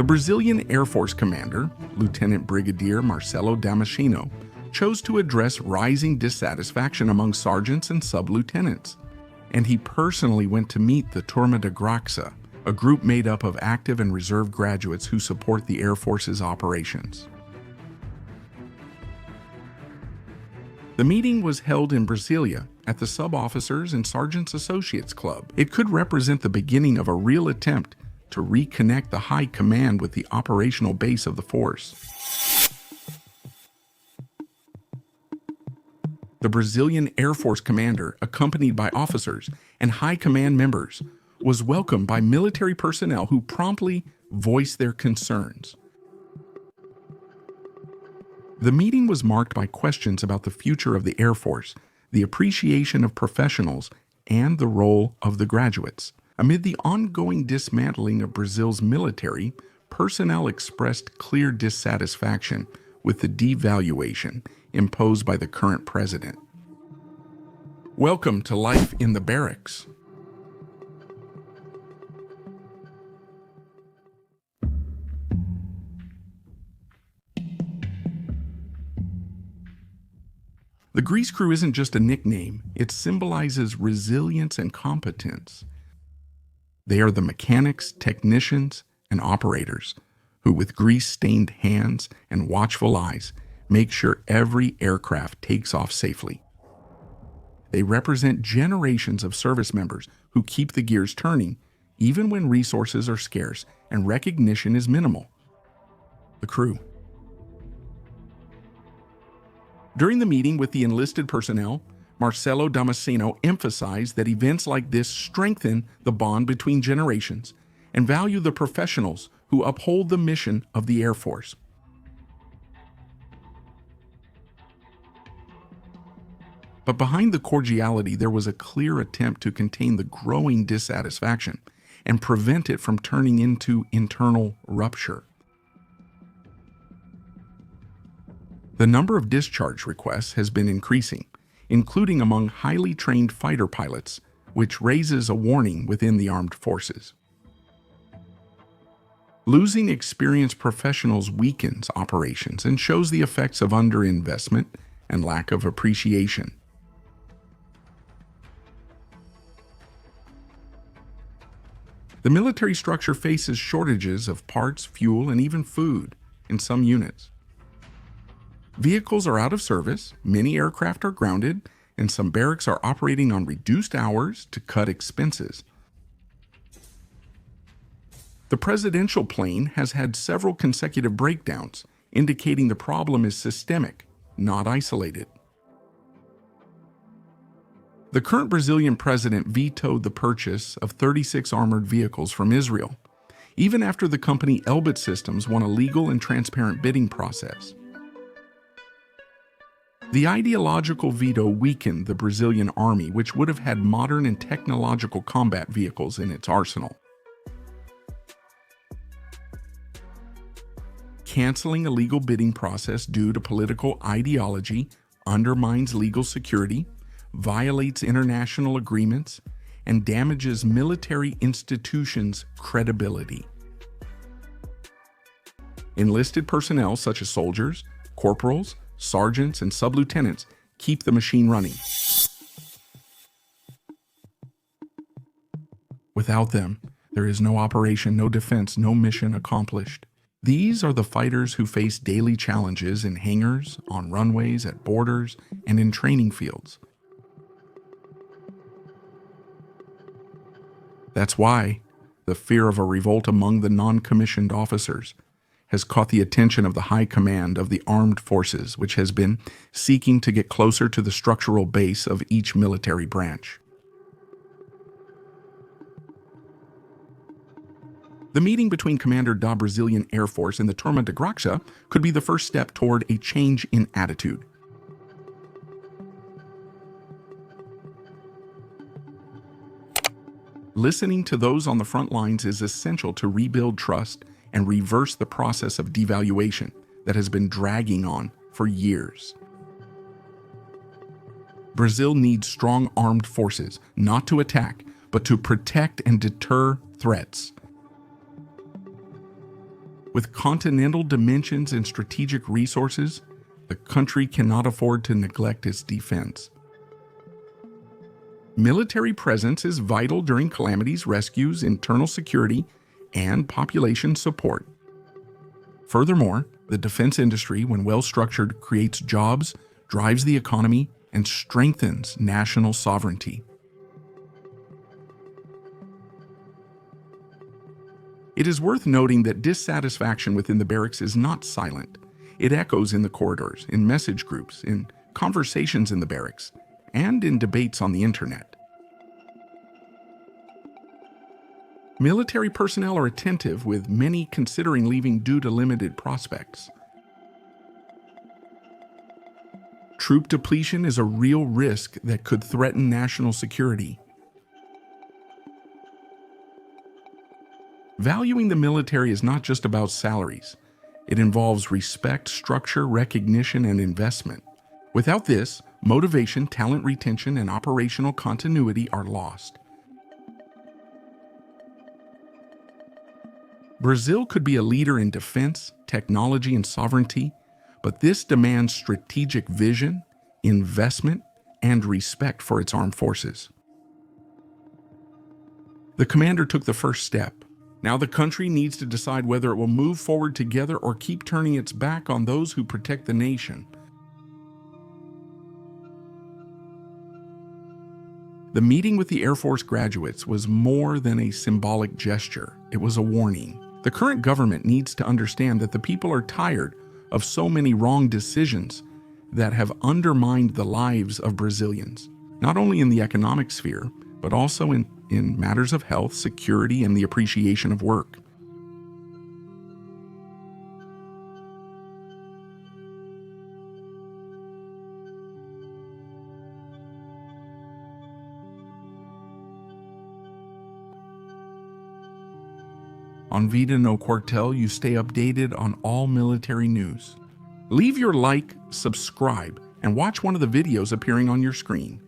The Brazilian Air Force commander, Lieutenant Brigadier Marcelo Damasceno, chose to address rising dissatisfaction among sergeants and sub-lieutenants, and he personally went to meet the Turma de Graça, a group made up of active and reserve graduates who support the Air Force's operations. The meeting was held in Brasilia at the Sub-Officers and Sergeants Associates Club. It could represent the beginning of a real attempt to reconnect the high command with the operational base of the force. The Brazilian Air Force commander, accompanied by officers and high command members, was welcomed by military personnel who promptly voiced their concerns. The meeting was marked by questions about the future of the Air Force, the appreciation of professionals, and the role of the graduates. Amid the ongoing dismantling of Brazil's military, personnel expressed clear dissatisfaction with the devaluation imposed by the current president. Welcome to life in the barracks. The grease crew isn't just a nickname, it symbolizes resilience and competence. They are the mechanics, technicians, and operators who, with grease-stained hands and watchful eyes, make sure every aircraft takes off safely. They represent generations of service members who keep the gears turning, even when resources are scarce and recognition is minimal. The crew. During the meeting with the enlisted personnel, Marcelo Damasceno emphasized that events like this strengthen the bond between generations and value the professionals who uphold the mission of the Air Force. But behind the cordiality, there was a clear attempt to contain the growing dissatisfaction and prevent it from turning into internal rupture. The number of discharge requests has been increasing, including among highly trained fighter pilots, which raises a warning within the armed forces. Losing experienced professionals weakens operations and shows the effects of underinvestment and lack of appreciation. The military structure faces shortages of parts, fuel, and even food in some units. Vehicles are out of service, many aircraft are grounded, and some barracks are operating on reduced hours to cut expenses. The presidential plane has had several consecutive breakdowns, indicating the problem is systemic, not isolated. The current Brazilian president vetoed the purchase of 36 armored vehicles from Israel, even after the company Elbit Systems won a legal and transparent bidding process. The ideological veto weakened the Brazilian army, which would have had modern and technological combat vehicles in its arsenal. Canceling a legal bidding process due to political ideology undermines legal security, violates international agreements, and damages military institutions' credibility. Enlisted personnel such as soldiers, corporals, sergeants, and sub-lieutenants keep the machine running. Without them, there is no operation, no defense, no mission accomplished. These are the fighters who face daily challenges in hangars, on runways, at borders, and in training fields. That's why the fear of a revolt among the non-commissioned officers has caught the attention of the high command of the armed forces, which has been seeking to get closer to the structural base of each military branch. The meeting between Commander da Brazilian Air Force and the Turma de Graça could be the first step toward a change in attitude. Listening to those on the front lines is essential to rebuild trust and reverse the process of devaluation that has been dragging on for years. Brazil needs strong armed forces, not to attack, but to protect and deter threats. With continental dimensions and strategic resources, the country cannot afford to neglect its defense. Military presence is vital during calamities, rescues, internal security, and population support. Furthermore, the defense industry, when well-structured, creates jobs, drives the economy, and strengthens national sovereignty. It is worth noting that dissatisfaction within the barracks is not silent. It echoes in the corridors, in message groups, in conversations in the barracks, and in debates on the internet. Military personnel are attentive, with many considering leaving due to limited prospects. Troop depletion is a real risk that could threaten national security. Valuing the military is not just about salaries. It involves respect, structure, recognition, and investment. Without this, motivation, talent retention, and operational continuity are lost. Brazil could be a leader in defense, technology, and sovereignty, but this demands strategic vision, investment, and respect for its armed forces. The commander took the first step. Now the country needs to decide whether it will move forward together or keep turning its back on those who protect the nation. The meeting with the Air Force graduates was more than a symbolic gesture. It was a warning. The current government needs to understand that the people are tired of so many wrong decisions that have undermined the lives of Brazilians, not only in the economic sphere, but also in matters of health, security, and the appreciation of work. On Vida no Quartel, you stay updated on all military news. Leave your like, subscribe, and watch one of the videos appearing on your screen.